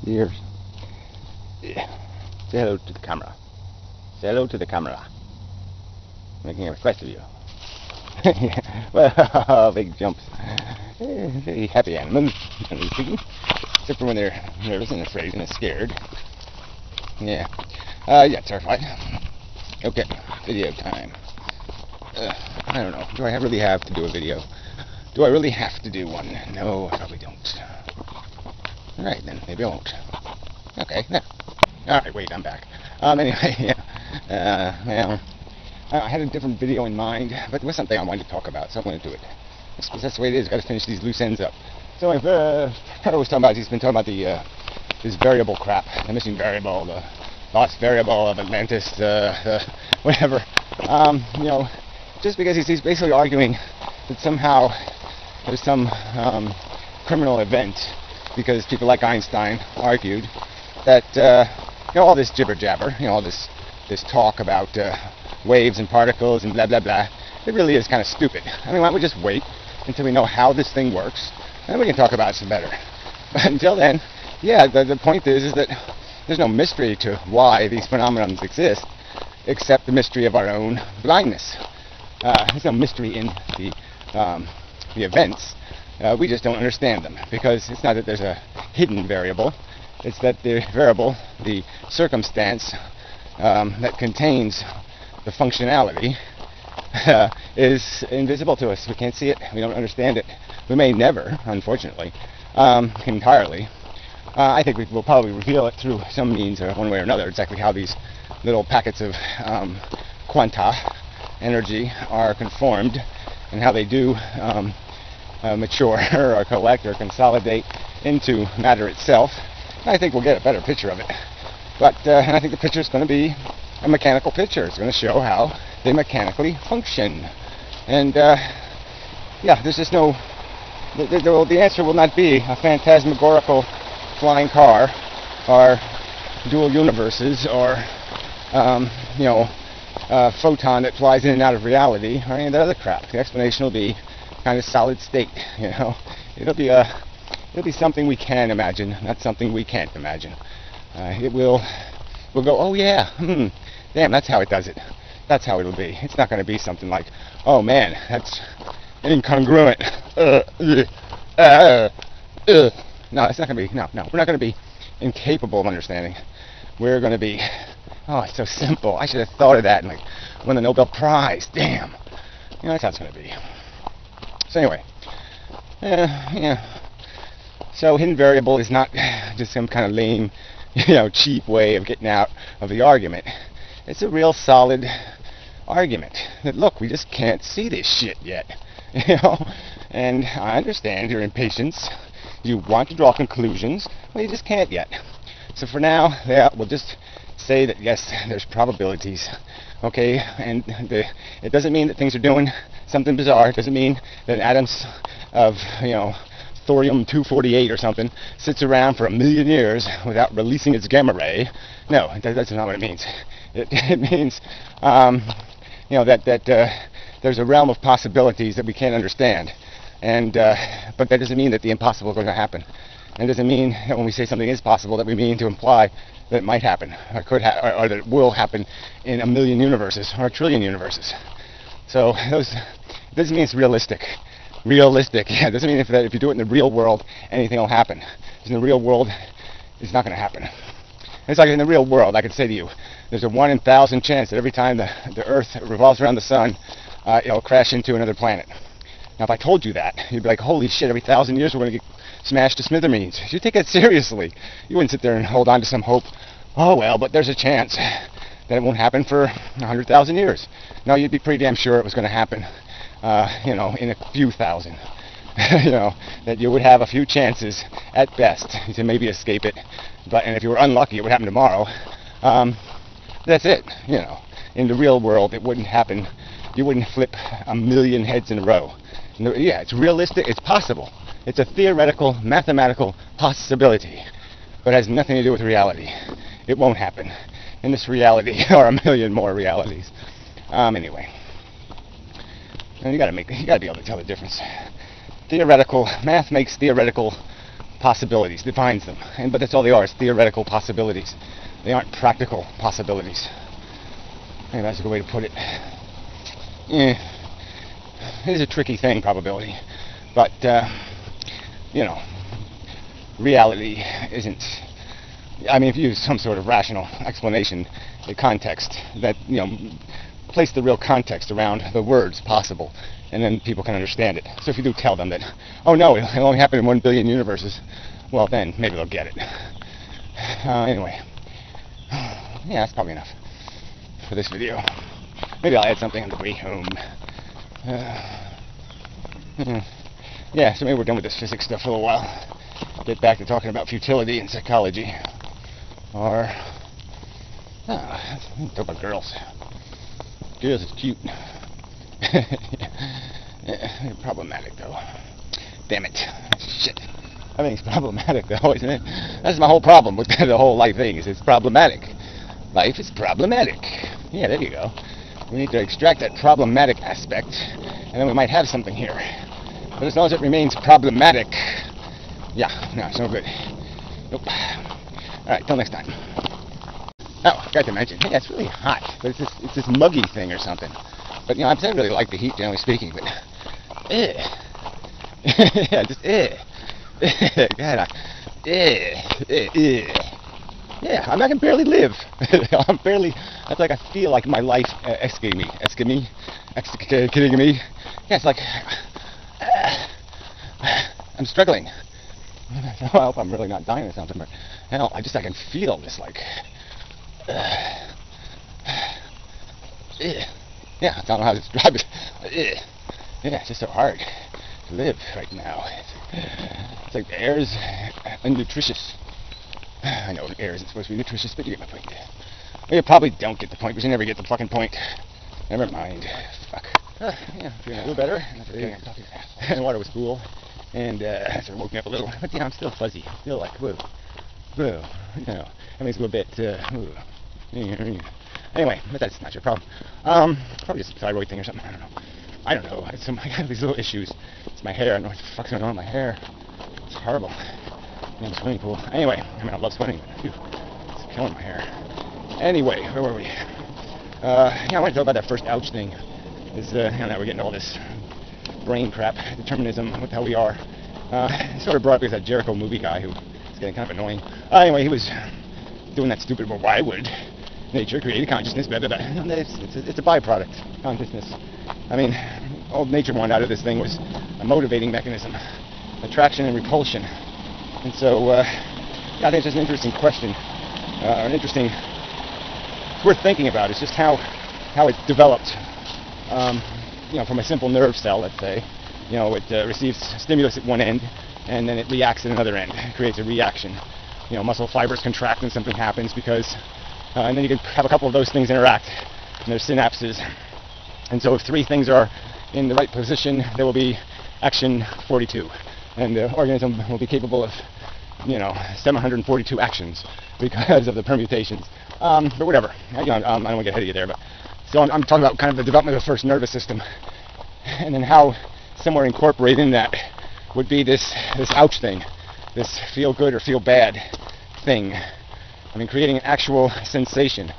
Years. Yeah. Say hello to the camera. Say hello to the camera. Making a request of you. Yeah. Well, big jumps. Very happy animals, generally speaking. Except for when they're nervous and afraid and scared. Yeah. Yeah, terrified. Okay, video time. I don't know. Do I really have to do a video? Do I really have to do one? No, I probably don't. Alright then, maybe I won't. Okay, no. Alright, wait, I'm back. Anyway, yeah. Well, I had a different video in mind, but there was something I wanted to talk about, so I'm going to do it. I suppose that's the way it is. Got to finish these loose ends up. So I've was talking about. He's been talking about the this variable crap, the missing variable, the lost variable of Atlantis, whatever. You know, just because he's basically arguing that somehow there's some criminal event, because people like Einstein argued that you know, all this jibber jabber, you know, all this talk about waves and particles and blah blah blah, it really is kind of stupid. I mean, why don't we just wait until we know how this thing works, and then we can talk about it some better. But until then, yeah, the point is that there's no mystery to why these phenomena exist, except the mystery of our own blindness. There's no mystery in the events. We just don't understand them, because it's not that there's a hidden variable. It's that the variable, the circumstance that contains the functionality, is invisible to us. We can't see it. We don't understand it. We may never, unfortunately, entirely. I think we will probably reveal it through some means or one way or another, exactly how these little packets of quanta energy are conformed and how they do mature or collect or consolidate into matter itself. I think we'll get a better picture of it. But and I think the picture is going to be a mechanical picture. It's going to show how they mechanically function. And yeah, there's just no... The answer will not be a phantasmagorical flying car or dual universes or you know, a photon that flies in and out of reality or any of that other crap. The explanation will be kind of solid state, you know. It'll be something we can imagine, not something we can't imagine. We'll go, oh yeah, damn, that's how it does it. That's how it'll be. It's not going to be something like, oh man, that's incongruent. No, it's not going to be, no, we're not going to be incapable of understanding. We're going to be, oh, it's so simple. I should have thought of that and like won the Nobel Prize. Damn. You know, that's how it's going to be. So anyway, yeah. So hidden variable is not just some kind of lame, you know, cheap way of getting out of the argument. It's a real solid argument that, look, we just can't see this shit yet, you know. And I understand your impatience. You want to draw conclusions, well, you just can't yet. So for now, yeah, we'll just say that yes, there's probabilities, okay? And it doesn't mean that things are doing something bizarre. It doesn't mean that atoms of, you know, thorium-248 or something sits around for 1,000,000 years without releasing its gamma ray. No, that's not what it means. It means, you know, that there's a realm of possibilities that we can't understand. And but that doesn't mean that the impossible is going to happen. And it doesn't mean that when we say something is possible that we mean to imply that it might happen, or could or that it will happen in 1,000,000 universes or 1,000,000,000,000 universes. So it doesn't mean it's realistic. Realistic, yeah, it doesn't mean if you do it in the real world, anything will happen. In the real world, it's not going to happen. It's like in the real world, I could say to you, there's a 1 in 1,000 chance that every time the Earth revolves around the sun, it'll crash into another planet. Now, if I told you that, you'd be like, holy shit, every 1,000 years we're going to get smashed to smithereens. You'd take that seriously. You wouldn't sit there and hold on to some hope. Oh, well, but there's a chance that it won't happen for 100,000 years. No, you'd be pretty damn sure it was going to happen, you know, in a few thousand. You know, that you would have a few chances at best to maybe escape it. And if you were unlucky, it would happen tomorrow. That's it, you know. In the real world, it wouldn't happen. You wouldn't flip 1,000,000 heads in a row. Yeah, it's realistic, it's possible. It's a theoretical, mathematical possibility, but it has nothing to do with reality. It won't happen in this reality or 1,000,000 more realities. Anyway, and you gotta be able to tell the difference. Theoretical math makes theoretical possibilities, defines them. But that's all they are, it's theoretical possibilities. They aren't practical possibilities. Maybe that's a good way to put it. It is a tricky thing, probability. But, you know, reality isn't... I mean, if you use some sort of rational explanation, the context, that, you know, place the real context around the words possible, and then people can understand it. So if you do tell them that, oh no, it only happened in 1 billion universes, well then, maybe they'll get it. Anyway, yeah, that's probably enough for this video. Maybe I'll add something on the way home. Yeah, so maybe we're done with this physics stuff for a little while. Get back to talking about futility and psychology. Or, talk about girls. Girls is cute. Yeah, problematic though. Damn it. Shit. Everything's problematic though, isn't it? That's my whole problem with the whole life thing, is it's problematic. Life is problematic. Yeah, there you go. We need to extract that problematic aspect, and then we might have something here. But as long as it remains problematic, yeah, no, it's no good. Nope. Alright, till next time. Oh, I forgot to mention, yeah, it's really hot, but it's this muggy thing or something. But, you know, I don't really like the heat, generally speaking, but... yeah, just, God, yeah, I can barely live. I'm barely... That's like I feel like my life... kidding me? Yeah, it's like... I'm struggling. I hope I'm really not dying or something, but hell, I can feel this, like... yeah, I don't know how to describe it. Yeah, it's just so hard to live right now. It's like the air is nutritious. I know air isn't supposed to be nutritious, but you get my point. Well, you probably don't get the point, but you never get the fucking point. Never mind. Fuck. Yeah, feeling a little better. The water was cool, and sort of woke me up a little. But yeah, I'm still fuzzy. Still like, whoa. You know, everything's a little bit, Anyway, but that's not your problem. Probably just a thyroid thing or something. I don't know. I got these little issues. It's my hair. I don't know what the fuck's going on with my hair. It's horrible. In the swimming pool. Anyway, I mean, I love swimming, but phew, it's killing my hair. Anyway, where were we? Yeah, I want to talk about that first ouch thing. Now we're getting all this brain crap, determinism, what the hell we are. Sort of brought up because that Jericho movie guy who is getting kind of annoying. Anyway, he was doing that stupid, well, why would nature create a consciousness? Blah, blah, blah. It's a byproduct, consciousness. I mean, all nature wanted out of this thing was a motivating mechanism, attraction and repulsion. And so, yeah, I think it's just an interesting question, it's worth thinking about. It's just how it developed, you know, from a simple nerve cell, let's say. You know, it receives stimulus at one end, and then it reacts at another end. It creates a reaction. You know, muscle fibers contract and something happens because, and then you can have a couple of those things interact, and there's synapses. And so if three things are in the right position, there will be action 42. And the organism will be capable of, you know, 742 actions because of the permutations. But whatever. You know, I don't want to get ahead of you there. But so I'm talking about kind of the development of the first nervous system, and then how somewhere incorporated in that would be this ouch thing, this feel good or feel bad thing. I mean, creating an actual sensation,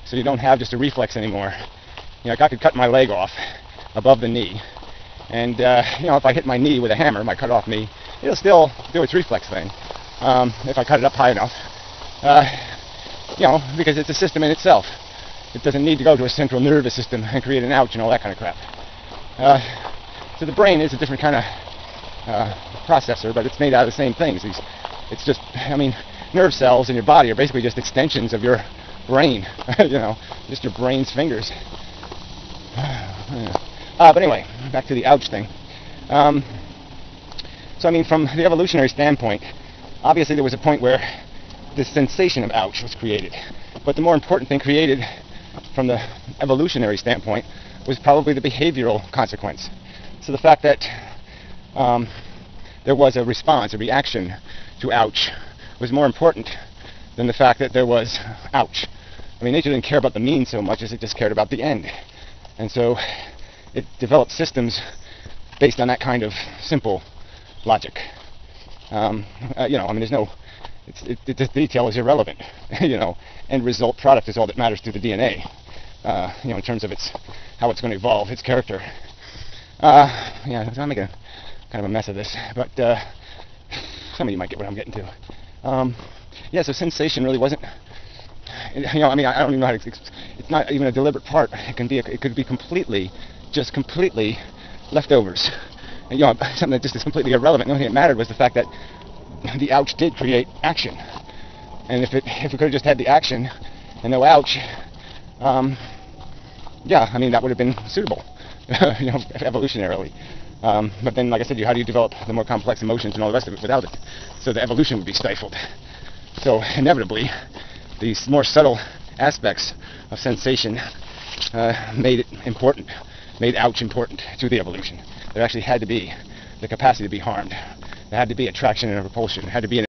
so you don't have just a reflex anymore. You know, like I could cut my leg off above the knee. And, you know, if I hit my knee with a hammer, my cut-off knee, it'll still do its reflex thing. If I cut it up high enough. You know, because it's a system in itself. It doesn't need to go to a central nervous system and create an ouch and all that kind of crap. So the brain is a different kind of processor, but it's made out of the same things. It's just, I mean, nerve cells in your body are basically just extensions of your brain. You know, just your brain's fingers. But anyway, back to the ouch thing. So I mean, from the evolutionary standpoint, obviously there was a point where this sensation of ouch was created. But the more important thing created from the evolutionary standpoint was probably the behavioral consequence. So the fact that there was a response, a reaction to ouch, was more important than the fact that there was ouch. I mean, nature didn't care about the means so much as it just cared about the end. And so it developed systems based on that kind of simple logic. You know, I mean, there's no, the detail is irrelevant. You know, end result product is all that matters to the DNA. You know, in terms of how it's going to evolve, its character. Yeah, I'm making kind of a mess of this, but some of you might get what I'm getting to. Yeah, so sensation really wasn't. You know, I mean, I don't even know how to. It's not even a deliberate part. It could be completely leftovers. You know, something that just is completely irrelevant. The only thing that mattered was the fact that the ouch did create action, and if we could have just had the action and no ouch, yeah, I mean that would have been suitable, you know, evolutionarily. But then, like I said, how do you develop the more complex emotions and all the rest of it without it? So the evolution would be stifled. So inevitably, these more subtle aspects of sensation made it important, made ouch important to the evolution. There actually had to be the capacity to be harmed. There had to be attraction and repulsion. There had to be an